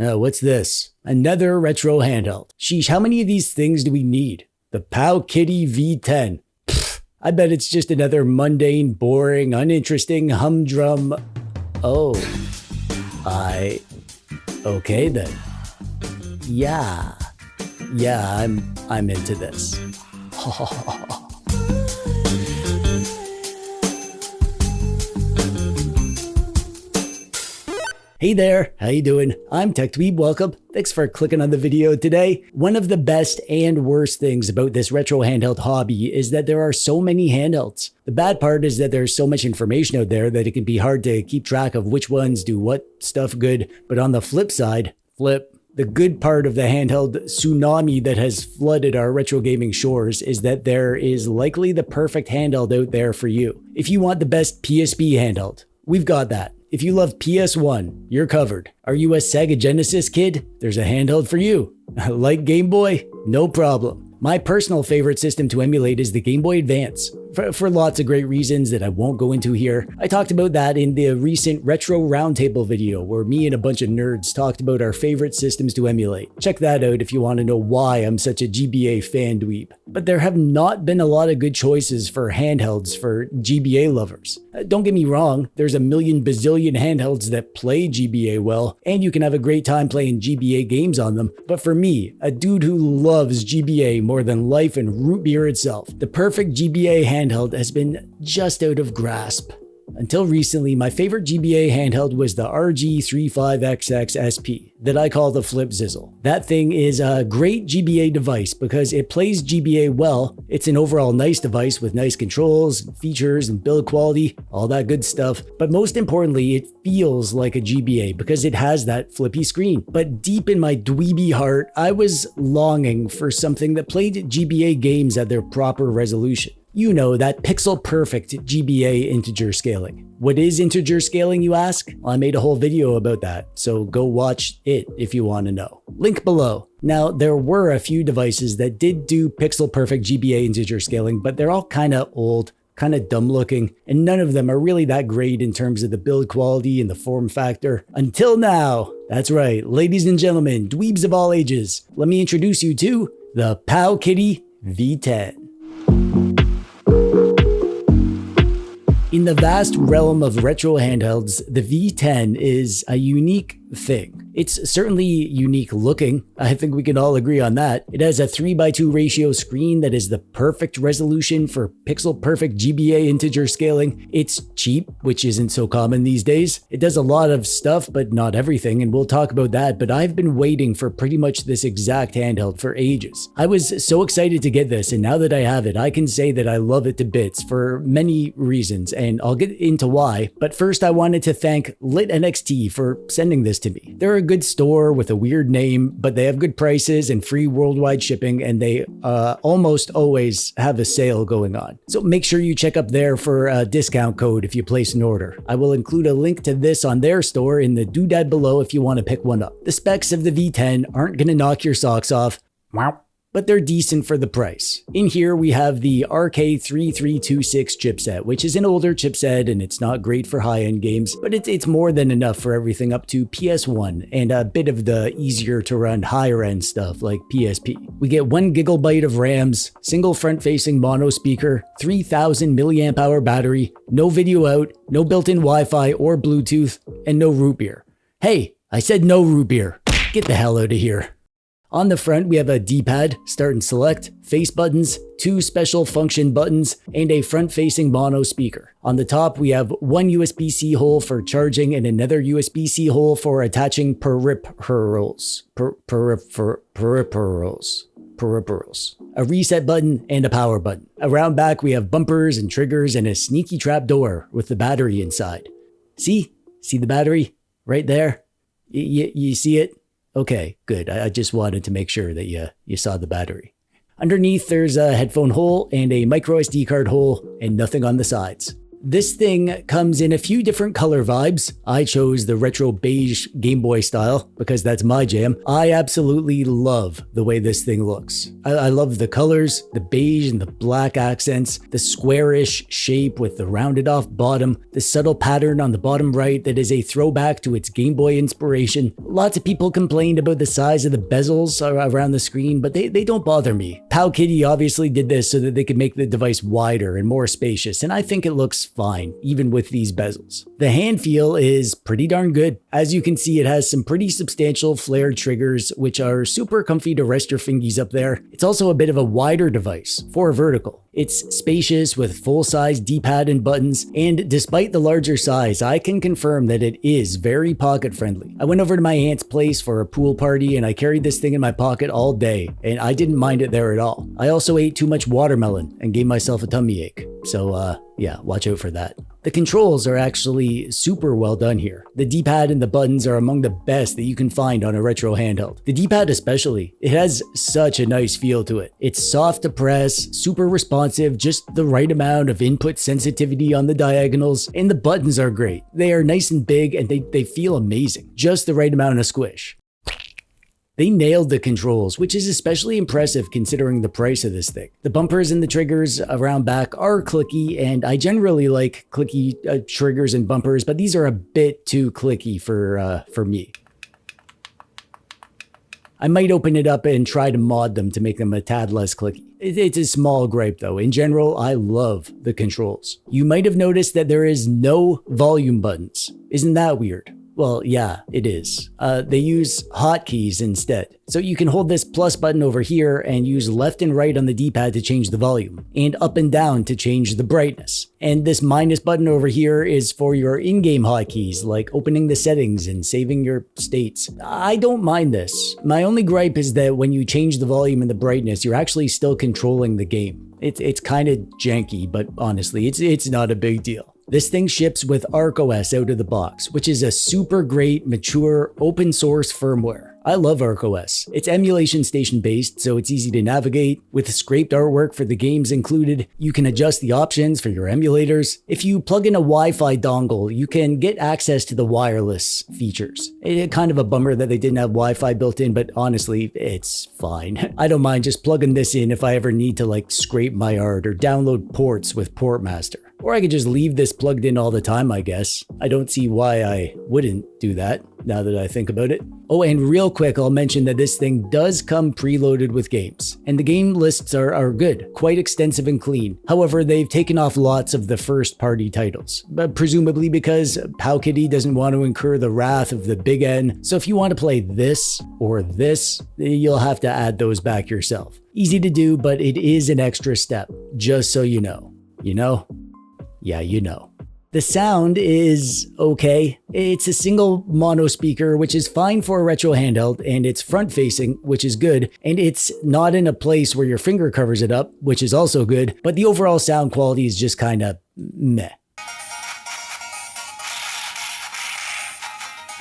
What's this? Another retro handheld. Sheesh, how many of these things do we need? The Powkiddy V10. Pfft, I bet it's just another mundane, boring, uninteresting, humdrum... Oh. Okay then. Yeah, I'm into this. Hey there, how you doing? I'm TechDweeb, welcome. Thanks for clicking on the video today. One of the best and worst things about this retro handheld hobby is that there are so many handhelds. The bad part is that there's so much information out there that it can be hard to keep track of which ones do what stuff good. But on the flip side, the good part of the handheld tsunami that has flooded our retro gaming shores is that there is likely the perfect handheld out there for you. If you want the best PSP handheld, we've got that. If you love PS1, you're covered. Are you a Sega Genesis kid? There's a handheld for you. Like Game Boy? No problem. My personal favorite system to emulate is the Game Boy Advance. For lots of great reasons that I won't go into here. I talked about that in the recent Retro Roundtable video where me and a bunch of nerds talked about our favorite systems to emulate. Check that out if you want to know why I'm such a GBA fan dweeb. But there have not been a lot of good choices for handhelds for GBA lovers. Don't get me wrong, there's a million bazillion handhelds that play GBA well, and you can have a great time playing GBA games on them. But for me, a dude who loves GBA more than life and root beer itself, the perfect GBA handheld has been just out of grasp. Until recently, my favorite GBA handheld was the RG35XX SP that I call the Flip Zizzle. That thing is a great GBA device because it plays GBA well. It's an overall nice device with nice controls, features, and build quality, all that good stuff. But most importantly, it feels like a GBA because it has that flippy screen. But deep in my dweeby heart, I was longing for something that played GBA games at their proper resolution. You know, that pixel-perfect GBA integer scaling. What is integer scaling, you ask? Well, I made a whole video about that, so go watch it if you want to know. Link below. Now, there were a few devices that did do pixel-perfect GBA integer scaling, but they're all kind of old, kind of dumb-looking, and none of them are really that great in terms of the build quality and the form factor. Until now. That's right, ladies and gentlemen, dweebs of all ages, let me introduce you to the Powkiddy V10. In the vast realm of retro handhelds, the V10 is a unique thing. It's certainly unique looking. I think we can all agree on that. It has a 3:2 ratio screen that is the perfect resolution for pixel-perfect GBA integer scaling. It's cheap, which isn't so common these days. It does a lot of stuff, but not everything, and we'll talk about that, but I've been waiting for pretty much this exact handheld for ages. I was so excited to get this, and now that I have it, I can say that I love it to bits for many reasons, and I'll get into why. But first, I wanted to thank LitNXT for sending this to me. They're a good store with a weird name, but they have good prices and free worldwide shipping, and they almost always have a sale going on. So make sure you check up there for a discount code if you place an order. I will include a link to this on their store in the doodad below if you want to pick one up. The specs of the V10 aren't going to knock your socks off. Wow. But they're decent for the price. In here, we have the RK3326 chipset, which is an older chipset and it's not great for high-end games, but it's more than enough for everything up to PS1 and a bit of the easier to run higher-end stuff like PSP. We get 1 GB of RAMs, single front-facing mono speaker, 3000 mAh battery, no video out, no built-in Wi-Fi or Bluetooth, and no root beer. Hey, I said no root beer. Get the hell out of here. On the front, we have a D-pad, start and select, face buttons, 2 special function buttons, and a front-facing mono speaker. On the top, we have 1 USB-C hole for charging and another USB-C hole for attaching peripherals. Peripherals. A reset button and a power button. Around back, we have bumpers and triggers and a sneaky trap door with the battery inside. See? See the battery? Right there? You see it? Okay, good. I just wanted to make sure that you saw the battery. Underneath, there's a headphone hole and a micro SD card hole and nothing on the sides. This thing comes in a few different color vibes. I chose the retro beige Game Boy style because that's my jam. I absolutely love the way this thing looks. I love the colors, the beige and the black accents, the squarish shape with the rounded off bottom, the subtle pattern on the bottom right that is a throwback to its Game Boy inspiration. Lots of people complained about the size of the bezels around the screen, but they don't bother me. Powkiddy obviously did this so that they could make the device wider and more spacious, and I think it looks fine, even with these bezels. The hand feel is pretty darn good. As you can see, it has some pretty substantial flared triggers, which are super comfy to rest your fingies up there. It's also a bit of a wider device for vertical. It's spacious with full-size D-pad and buttons, and despite the larger size, I can confirm that it is very pocket-friendly. I went over to my aunt's place for a pool party and I carried this thing in my pocket all day, and I didn't mind it there at all. I also ate too much watermelon and gave myself a tummy ache, so yeah, watch out for that. The controls are actually super well done here. The D-pad and the buttons are among the best that you can find on a retro handheld. The D-pad especially, it has such a nice feel to it. It's soft to press, super responsive, just the right amount of input sensitivity on the diagonals, and the buttons are great. They are nice and big and they feel amazing. Just the right amount of squish. They nailed the controls, which is especially impressive considering the price of this thing. The bumpers and the triggers around back are clicky, and I generally like clicky triggers and bumpers, but these are a bit too clicky for me. I might open it up and try to mod them to make them a tad less clicky. It's a small gripe though. In general, I love the controls. You might have noticed that there is no volume buttons. Isn't that weird? Well, yeah, it is. They use hotkeys instead. So you can hold this plus button over here and use left and right on the D-pad to change the volume, and up and down to change the brightness. And this minus button over here is for your in-game hotkeys, like opening the settings and saving your states. I don't mind this. My only gripe is that when you change the volume and the brightness, you're actually still controlling the game. It's kind of janky, but honestly, it's not a big deal. This thing ships with ArcOS out of the box, which is a super great, mature, open source firmware. I love ArcOS. It's emulation station based, so it's easy to navigate. With scraped artwork for the games included, you can adjust the options for your emulators. If you plug in a Wi-Fi dongle, you can get access to the wireless features. It's kind of a bummer that they didn't have Wi-Fi built in, but honestly, it's fine. I don't mind just plugging this in if I ever need to like scrape my art or download ports with Portmaster. Or I could just leave this plugged in all the time, I guess. I don't see why I wouldn't do that, now that I think about it. Oh, and real quick, I'll mention that this thing does come preloaded with games, and the game lists are good, quite extensive and clean. However, they've taken off lots of the first-party titles, but presumably because Powkiddy doesn't want to incur the wrath of the big N. So if you want to play this or this, you'll have to add those back yourself. Easy to do, but it is an extra step, just so you know. You know? Yeah, you know. The sound is okay. It's a single mono speaker, which is fine for a retro handheld, and it's front facing, which is good, and it's not in a place where your finger covers it up, which is also good, but the overall sound quality is just kind of meh.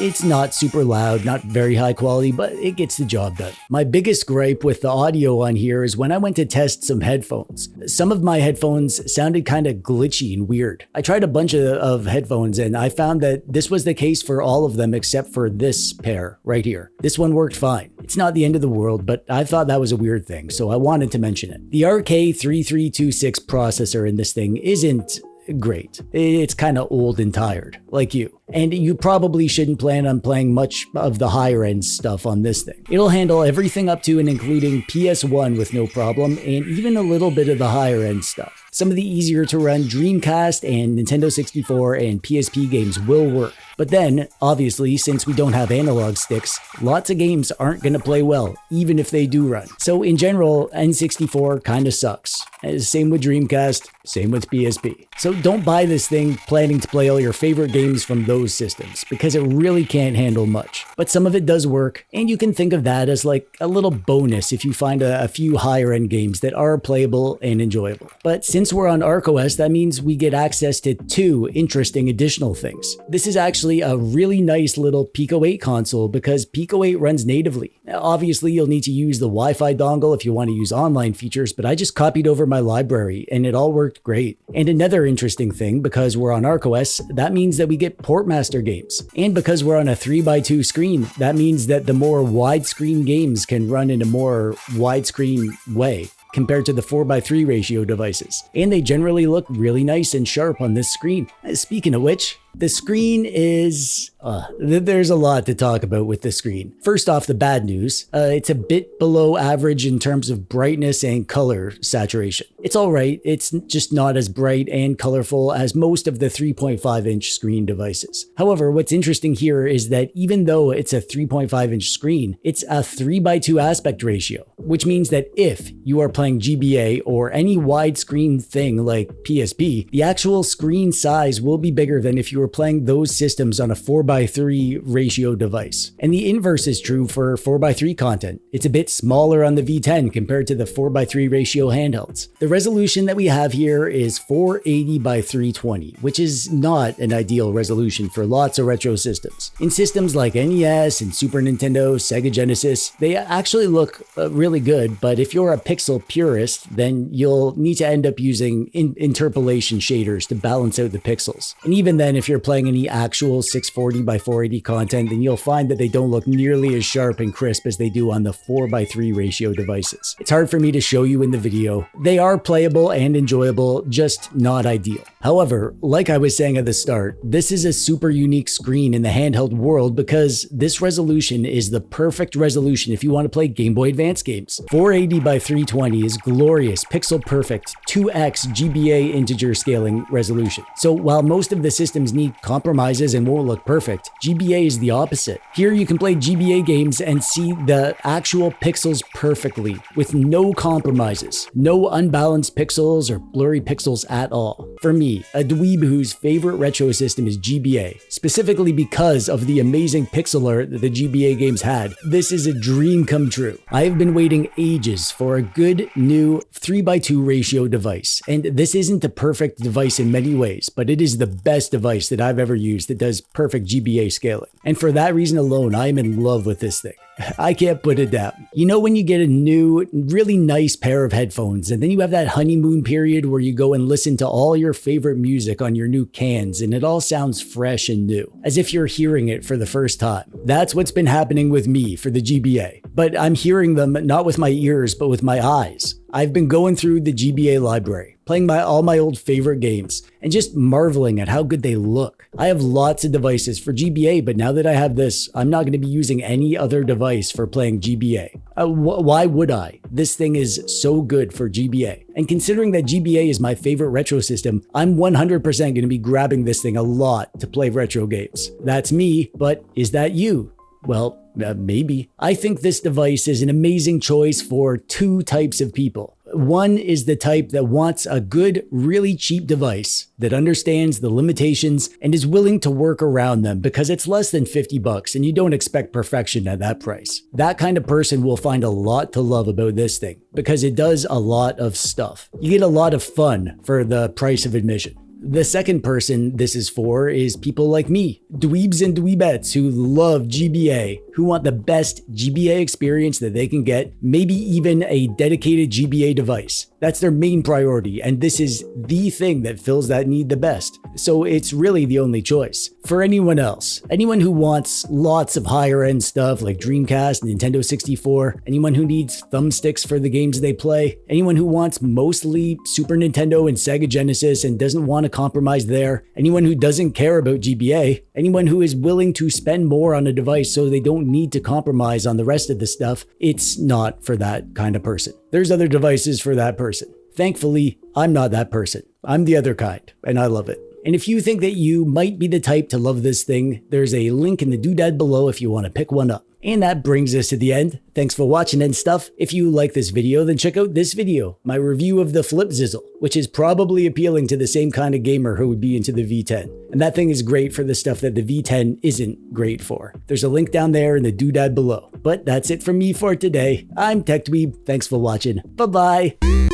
It's not super loud, not very high quality, but it gets the job done. My biggest gripe with the audio on here is when I went to test some headphones. Some of my headphones sounded kind of glitchy and weird. I tried a bunch of headphones and I found that this was the case for all of them except for this pair right here. This one worked fine. It's not the end of the world, but I thought that was a weird thing, so I wanted to mention it. The RK3326 processor in this thing isn't great. It's kind of old and tired, like you. And you probably shouldn't plan on playing much of the higher end stuff on this thing. It'll handle everything up to and including PS1 with no problem, and even a little bit of the higher end stuff. Some of the easier to run Dreamcast and Nintendo 64 and PSP games will work. But then, obviously, since we don't have analog sticks, lots of games aren't going to play well, even if they do run. So in general, N64 kind of sucks. Same with Dreamcast, same with PSP. So don't buy this thing planning to play all your favorite games from those systems, because it really can't handle much. But some of it does work, and you can think of that as like a little bonus if you find a few higher end games that are playable and enjoyable. But since we're on ArcOS, that means we get access to two interesting additional things. This is actually actually a really nice little Pico 8 console because Pico 8 runs natively. Now, obviously, you'll need to use the Wi-Fi dongle if you want to use online features, but I just copied over my library and it all worked great. And another interesting thing, because we're on ArcOS, that means that we get Portmaster games. And because we're on a 3x2 screen, that means that the more widescreen games can run in a more widescreen way compared to the 4:3 ratio devices. And they generally look really nice and sharp on this screen. Speaking of which, the screen is... there's a lot to talk about with the screen. First off, the bad news. It's a bit below average in terms of brightness and color saturation. It's alright, it's just not as bright and colorful as most of the 3.5-inch screen devices. However, what's interesting here is that even though it's a 3.5-inch screen, it's a 3:2 aspect ratio, which means that if you are playing GBA or any widescreen thing like PSP, the actual screen size will be bigger than if you were playing those systems on a 4:3 ratio device. And the inverse is true for 4:3 content. It's a bit smaller on the V10 compared to the 4:3 ratio handhelds. The resolution that we have here is 480 by 320, which is not an ideal resolution for lots of retro systems. In systems like NES and Super Nintendo, Sega Genesis, they actually look really good, but if you're a pixel purist, then you'll need to end up using interpolation shaders to balance out the pixels. And even then, if you're playing any actual 640 by 480 content, then you'll find that they don't look nearly as sharp and crisp as they do on the 4:3 ratio devices. It's hard for me to show you in the video. They are playable and enjoyable, just not ideal. However, like I was saying at the start, this is a super unique screen in the handheld world because this resolution is the perfect resolution if you want to play Game Boy Advance games. 480 by 320 is glorious, pixel perfect, 2x GBA integer scaling resolution. So while most of the systems need compromises and won't look perfect, GBA is the opposite. Here you can play GBA games and see the actual pixels perfectly with no compromises, no unbalanced pixels or blurry pixels at all. For me, a dweeb whose favorite retro system is GBA, specifically because of the amazing pixel art that the GBA games had, this is a dream come true. I have been waiting ages for a good new 3:2 ratio device, and this isn't a perfect device in many ways, but it is the best device that I've ever used that does perfect GBA scaling. And for that reason alone, I am in love with this thing. I can't put it down. You know when you get a new, really nice pair of headphones and then you have that honeymoon period where you go and listen to all your favorite music on your new cans and it all sounds fresh and new, as if you're hearing it for the first time. That's what's been happening with me for the GBA. But I'm hearing them not with my ears, but with my eyes. I've been going through the GBA library, playing all my old favorite games, and just marveling at how good they look. I have lots of devices for GBA, but now that I have this, I'm not going to be using any other device for playing GBA. Why would I? This thing is so good for GBA. And considering that GBA is my favorite retro system, I'm 100% going to be grabbing this thing a lot to play retro games. That's me, but is that you? Well, maybe. I think this device is an amazing choice for two types of people. One is the type that wants a good, really cheap device that understands the limitations and is willing to work around them because it's less than $50 and you don't expect perfection at that price. That kind of person will find a lot to love about this thing because it does a lot of stuff. You get a lot of fun for the price of admission. The second person this is for is people like me, dweebs and dweebettes who love GBA, who want the best GBA experience that they can get, maybe even a dedicated GBA device. That's their main priority, and this is the thing that fills that need the best. So it's really the only choice. For anyone else, anyone who wants lots of higher end stuff like Dreamcast, Nintendo 64, anyone who needs thumbsticks for the games they play, anyone who wants mostly Super Nintendo and Sega Genesis and doesn't want to compromise there, anyone who doesn't care about GBA, anyone who is willing to spend more on a device so they don't need to compromise on the rest of the stuff, it's not for that kind of person. There's other devices for that person. Thankfully, I'm not that person. I'm the other kind, and I love it. And if you think that you might be the type to love this thing, there's a link in the doodad below if you want to pick one up. And that brings us to the end. Thanks for watching and stuff. If you like this video, then check out this video, my review of the Flip Zizzle, which is probably appealing to the same kind of gamer who would be into the V10. And that thing is great for the stuff that the V10 isn't great for. There's a link down there in the doodad below. But that's it from me for today. I'm TechDweeb. Thanks for watching. Bye-bye.